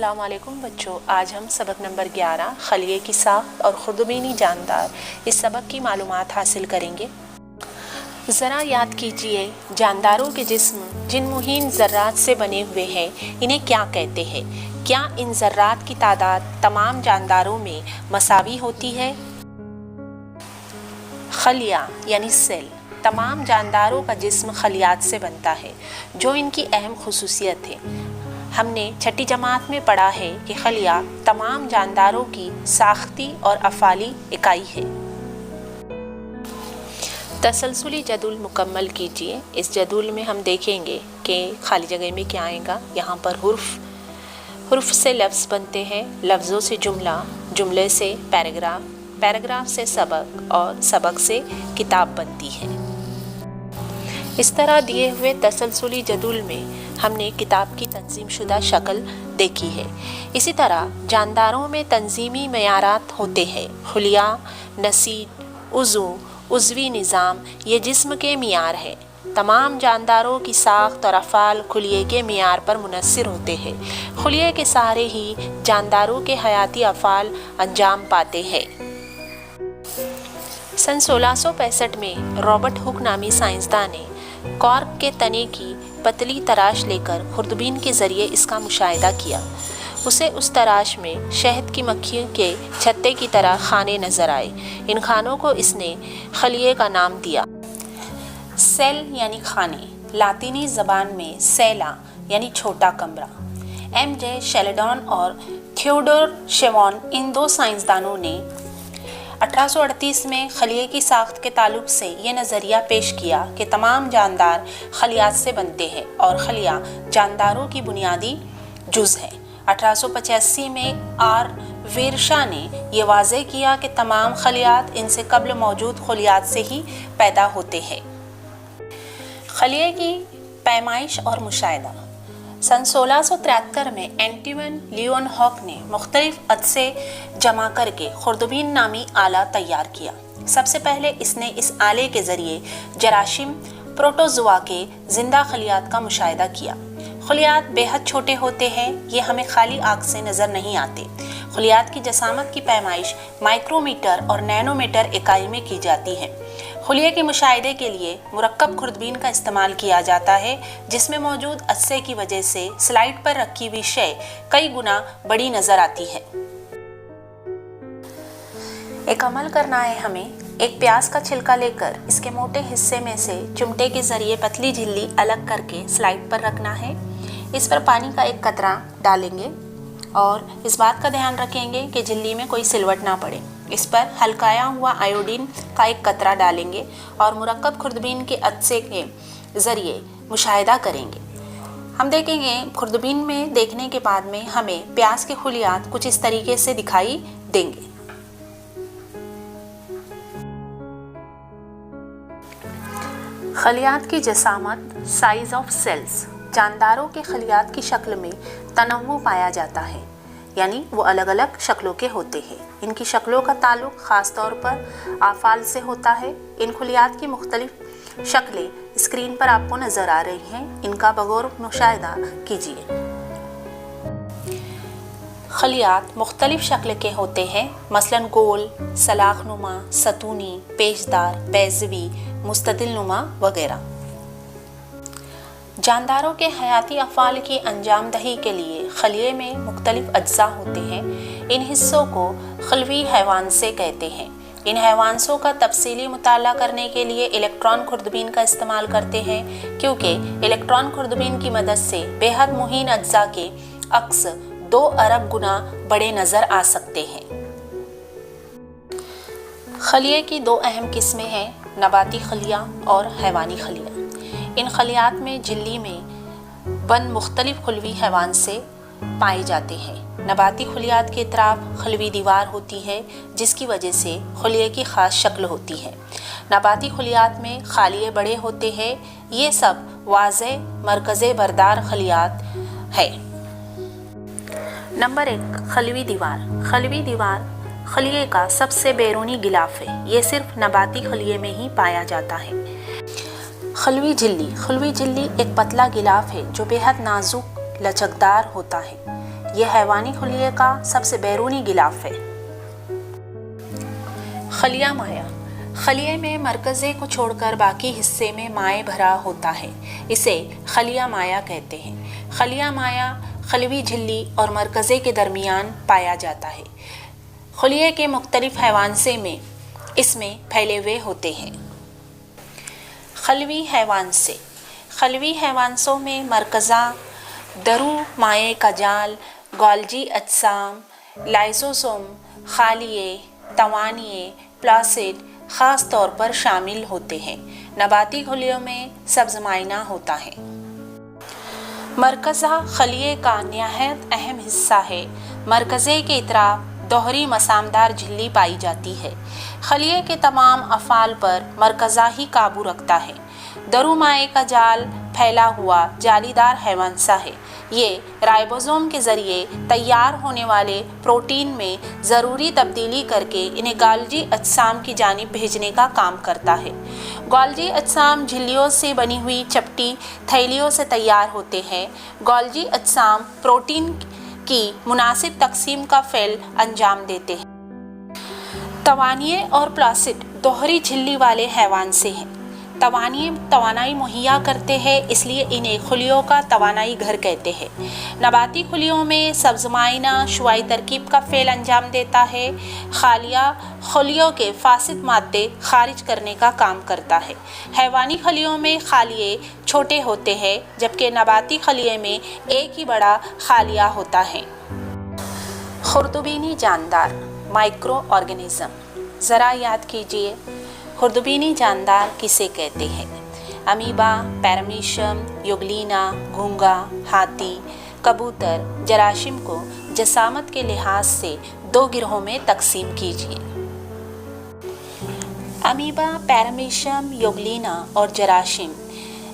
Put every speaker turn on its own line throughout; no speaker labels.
السلام علیکم بچوں، آج ہم سبق نمبر 11 خلیے کی ساخت اور خردبینی جاندار اس سبق کی معلومات حاصل کریں گے۔ ذرا یاد کیجئے، جانداروں کے جسم جن مہین ذرات سے بنے ہوئے ہیں انہیں کیا کہتے ہیں؟ کیا ان ذرات کی تعداد تمام جانداروں میں مساوی ہوتی ہے؟ خلیہ یعنی سیل، تمام جانداروں کا جسم خلیات سے بنتا ہے جو ان کی اہم خصوصیت ہے۔ ہم نے چھٹی جماعت میں پڑھا ہے کہ خلیہ تمام جانداروں کی ساختی اور افعالی اکائی ہے۔ تسلسلی جدول مکمل کیجئے۔ اس جدول میں ہم دیکھیں گے کہ خالی جگہ میں کیا آئے گا۔ یہاں پر حرف سے لفظ بنتے ہیں، لفظوں سے جملہ، جملے سے پیراگراف، پیراگراف سے سبق اور سبق سے کتاب بنتی ہے۔ اس طرح دیے ہوئے تسلسلی جدول میں ہم نے کتاب کی تنظیم شدہ شکل دیکھی ہے۔ اسی طرح جانداروں میں تنظیمی معیارات ہوتے ہیں۔ خلیہ، نسیج، عضوی نظام یہ جسم کے معیار ہے۔ تمام جانداروں کی ساخت اور افعال خلیے کے معیار پر منحصر ہوتے ہیں۔ خلیے کے سہارے ہی جانداروں کے حیاتی افعال انجام پاتے ہیں۔ سن 1665 میں رابرٹ ہک نامی سائنسداں نے کارک کے تنے کی پتلی تراش لے کر خوردبین کے ذریعے اس کا مشاہدہ کیا۔ اسے اس تراش میں شہد کی مکھیوں کے چھتے کی طرح خانے نظر آئے۔ ان خانوں کو اس نے خلیے کا نام دیا۔ سیل یعنی خانے، لاطینی زبان میں سیلا یعنی چھوٹا کمرہ۔ ایم جے شیلڈن اور تھیوڈور شیوان ان دو سائنسدانوں نے 1838 میں خلیے کی ساخت کے تعلق سے یہ نظریہ پیش کیا کہ تمام جاندار خلیات سے بنتے ہیں اور خلیہ جانداروں کی بنیادی جز ہے۔ 1885 میں آر ویرشا نے یہ واضح کیا کہ تمام خلیات ان سے قبل موجود خلیات سے ہی پیدا ہوتے ہیں۔ خلیے کی پیمائش اور مشاہدہ۔ سن 1673 میں اینٹون لیون ہاک نے مختلف عدسے جمع کر کے خوردبین نامی آلہ تیار کیا۔ سب سے پہلے اس نے اس آلے کے ذریعے جراثیم پروٹوزوا کے زندہ خلیات کا مشاہدہ کیا۔ خلیات بے حد چھوٹے ہوتے ہیں، یہ ہمیں خالی آنکھ سے نظر نہیں آتے۔ خلیات کی جسامت کی پیمائش مائکرو میٹر اور نینو میٹر اکائی میں کی جاتی ہے۔ خلیے کے مشاہدے کے لیے مرکب خوردبین کا استعمال کیا جاتا ہے، جس میں موجود عدسے کی وجہ سے سلائیڈ پر رکھی ہوئی شے کئی گنا بڑی نظر آتی ہے۔ ایک عمل کرنا ہے ہمیں۔ ایک پیاز کا چھلکا لے کر اس کے موٹے حصے میں سے چمٹے کے ذریعے پتلی جھلی الگ کر کے سلائیڈ پر رکھنا ہے۔ اس پر پانی کا ایک قطرہ ڈالیں گے اور اس بات کا دھیان رکھیں گے کہ جھلی میں کوئی سلوٹ نہ پڑے۔ اس پر ہلکایا ہوا آیوڈین کا ایک قطرہ ڈالیں گے اور مرکب خوردبین کے عدسے کے ذریعے مشاہدہ کریں گے۔ ہم دیکھیں گے خوردبین میں دیکھنے کے بعد میں ہمیں پیاز کے خلیات کچھ اس طریقے سے دکھائی دیں گے۔ خلیات کی جسامت، سائز آف سیلز۔ جانداروں کے خلیات کی شکل میں تنوع پایا جاتا ہے، یعنی وہ الگ الگ شکلوں کے ہوتے ہیں۔ ان کی شکلوں کا تعلق خاص طور پر افعال سے ہوتا ہے۔ ان خلیات کی مختلف شکلیں اسکرین پر آپ کو نظر آ رہی ہیں، ان کا بغور مشاہدہ کیجیے۔ خلیات مختلف شکل کے ہوتے ہیں، مثلاً گول، سلاخ نما، ستونی، پیچدار، بیضوی، مستطیل نما وغیرہ۔ جانداروں کے حیاتی افعال کی انجام دہی کے لیے خلیے میں مختلف اجزاء ہوتے ہیں۔ ان حصوں کو خلوی حیوانسے کہتے ہیں۔ ان حیوانسوں کا تفصیلی مطالعہ کرنے کے لیے الیکٹران خوردبین کا استعمال کرتے ہیں، کیونکہ الیکٹران خوردبین کی مدد سے بے حد مہین اجزاء کے عکس 2 ارب گنا بڑے نظر آ سکتے ہیں۔ خلیے کی 2 اہم قسمیں ہیں، نباتی خلیہ اور حیوانی خلیہ۔ ان خلیات میں جھلی میں بند مختلف خلوی حیوانسے پائے جاتے ہیں۔ نباتی خلیات کے اطراف خلوی دیوار ہوتی ہے، جس کی وجہ سے خلیے کی خاص شکل ہوتی ہے۔ نباتی خلیات میں خالیے بڑے ہوتے ہیں۔ یہ سب واضح مرکز بردار خلیات ہے۔ نمبر 1، خلوی دیوار۔ خلوی دیوار خلیے کا سب سے بیرونی غلاف ہے۔ یہ صرف نباتی خلیے میں ہی پایا جاتا ہے۔ خلوی جھلی۔ خلوی جھلی ایک پتلا غلاف ہے جو بے حد نازک لچکدار ہوتا ہے۔ یہ حیوانی خلیے کا سب سے بیرونی غلاف ہے۔ خلیہ مائع، خلیے میں مرکزے کو چھوڑ کر باقی حصے میں مائع بھرا ہوتا ہے، اسے خلیہ مائع کہتے ہیں۔ خلیہ مائع خلوی جھلی اور مرکزے کے درمیان پایا جاتا ہے۔ خلیے کے مختلف حیوانسے میں اس میں پھیلے ہوئے ہوتے ہیں۔ خلوی حیوانسے، خلوی حیوانسوں میں مرکزہ، درو مائع کا جال، گولجی اجسام، لائزوسوم، خالیے، توانیے، پلاسڈ خاص طور پر شامل ہوتے ہیں۔ نباتی خلیوں میں سبز مائنہ ہوتا ہے۔ مرکزہ خلیے کا نہایت اہم حصہ ہے۔ مرکزے کے اطراف دوہری مسامدار جھلی پائی جاتی ہے۔ خلیے کے تمام افعال پر مرکزہ ہی قابو رکھتا ہے۔ درو مائع کا جال پھیلا ہوا جالی دار حیوانسہ ہے۔ یہ رائبوزوم کے ذریعے تیار ہونے والے پروٹین میں ضروری تبدیلی کر کے انہیں گولجی اجسام کی جانب بھیجنے کا کام کرتا ہے۔ گولجی اجسام جھلیوں سے بنی ہوئی چپٹی تھیلیوں سے تیار ہوتے ہیں۔ گولجی اجسام پروٹین کی مناسب تقسیم کا فعل انجام دیتے ہیں۔ توانیے اور پلاسڈ دوہری جھلی والے حیوانسے ہیں۔ توانیے توانائی مہیا کرتے ہیں، اس لیے انہیں خلیوں کا توانائی گھر کہتے ہیں۔ نباتی خلیوں میں سبز مائنہ شعاعی ترکیب کا فعل انجام دیتا ہے۔ خالیہ خلیوں کے فاسد مادے خارج کرنے کا کام کرتا ہے۔ حیوانی خلیوں میں خالیے چھوٹے ہوتے ہیں، جبکہ نباتی خلیے میں ایک ہی بڑا خالیہ ہوتا ہے۔ خردبینی جاندار، مائکرو آرگنزم، ذرا یاد کیجیے خردبینی جاندار کسے کہتے ہیں؟ امیبا، پیرامیشیم، یوگلینا، گھونگا، ہاتھی، کبوتر، جراثیم کو جسامت کے لحاظ سے دو گروہوں میں تقسیم کیجیے۔ امیبا، پیرامیشیم، یوگلینا اور جراثیم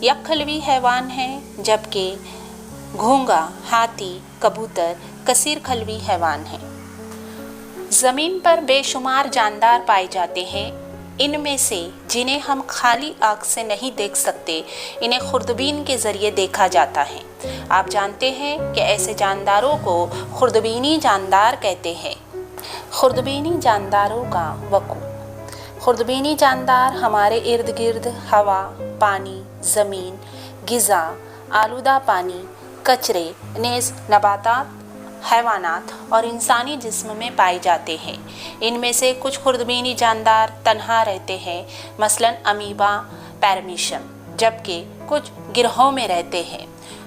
یک خلوی حیوان ہیں، جبکہ گھونگا، ہاتھی، کبوتر کثیر خلوی حیوان ہیں۔ زمین پر بے شمار جاندار پائے جاتے ہیں۔ ان میں سے جنہیں ہم خالی آنکھ سے نہیں دیکھ سکتے، انہیں خوردبین کے ذریعے دیکھا جاتا ہے۔ آپ جانتے ہیں کہ ایسے جانداروں کو خوردبینی جاندار کہتے ہیں۔ خوردبینی جانداروں کا وقوع، خوردبینی جاندار ہمارے ارد گرد ہوا، پانی، زمین، غذا، آلودہ پانی، کچرے، نیز نباتات، حیوانات اور انسانی جسم میں پائے جاتے ہیں۔ ان میں سے کچھ خوردبینی جاندار تنہا رہتے ہیں، مثلاً امیبا، پیرامیشیم، جبکہ کچھ گروہوں میں رہتے ہیں۔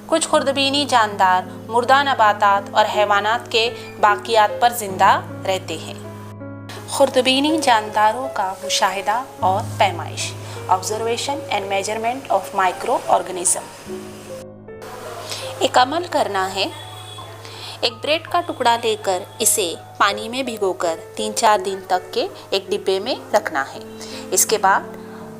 کچھ خوردبینی جاندار مردہ نباتات اور حیوانات کے باقیات پر زندہ رہتے ہیں۔ خوردبینی جانداروں کا مشاہدہ اور پیمائش، observation and measurement of micro organism. ایک عمل کرنا ہے، ایک بریڈ کا ٹکڑا لے کر اسے پانی میں بھگو کر 3-4 دن تک کے ایک ڈبے میں رکھنا ہے۔ اس کے بعد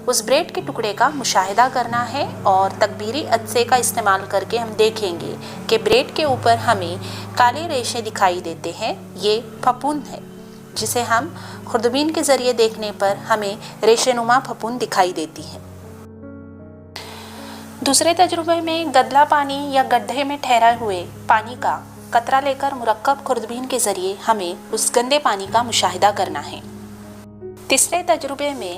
اس بریڈ کے ٹکڑے کا مشاہدہ کرنا ہے اور تکبیری عدسے کا استعمال کر کے ہم دیکھیں گے کہ بریڈ کے اوپر ہمیں کالے ریشے دکھائی دیتے ہیں۔ یہ پھپھوند ہے، جسے ہم خوردبین کے ذریعے دیکھنے پر ہمیں ریشے نما پھپھوند دکھائی دیتی ہے۔ دوسرے تجربے میں گدلا پانی یا گڈھے میں ٹھہرے ہوئے پانی کا قطرہ لے کر مرکب خوردبین کے ذریعے ہمیں اس گندے پانی کا مشاہدہ کرنا ہے۔ تیسرے تجربے میں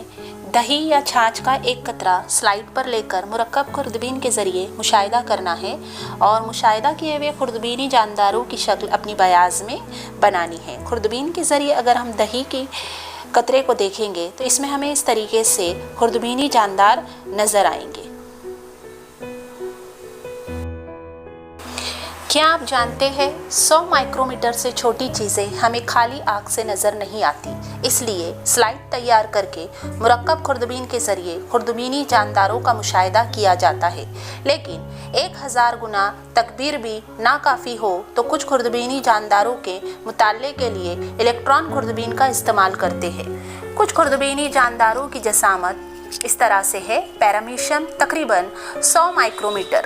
دہی یا چھاچھ کا ایک قطرہ سلائڈ پر لے کر مرکب خوردبین کے ذریعے مشاہدہ کرنا ہے اور مشاہدہ کیے ہوئے خوردبینی جانداروں کی شکل اپنی بیاض میں بنانی ہے۔ خوردبین کے ذریعے اگر ہم دہی کی قطرے کو دیکھیں گے تو اس میں ہمیں اس طریقے سے خوردبینی جاندار نظر آئیں گے۔ کیا آپ جانتے ہیں 100 مائکرومیٹر سے چھوٹی چیزیں ہمیں خالی آنکھ سے نظر نہیں آتی، اس لیے سلائڈ تیار کر کے مرکب خوردبین کے ذریعے خوردبینی جانداروں کا مشاہدہ کیا جاتا ہے۔ لیکن 1000 گنا تکبیر بھی ناکافی ہو تو کچھ خوردبینی جانداروں کے مطالعے کے لیے الیکٹران خوردبین کا استعمال کرتے ہیں۔ کچھ خوردبینی جانداروں کی جسامت اس طرح سے ہے: پیرامیشیم تقریباً 100 مائکرومیٹر،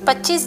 25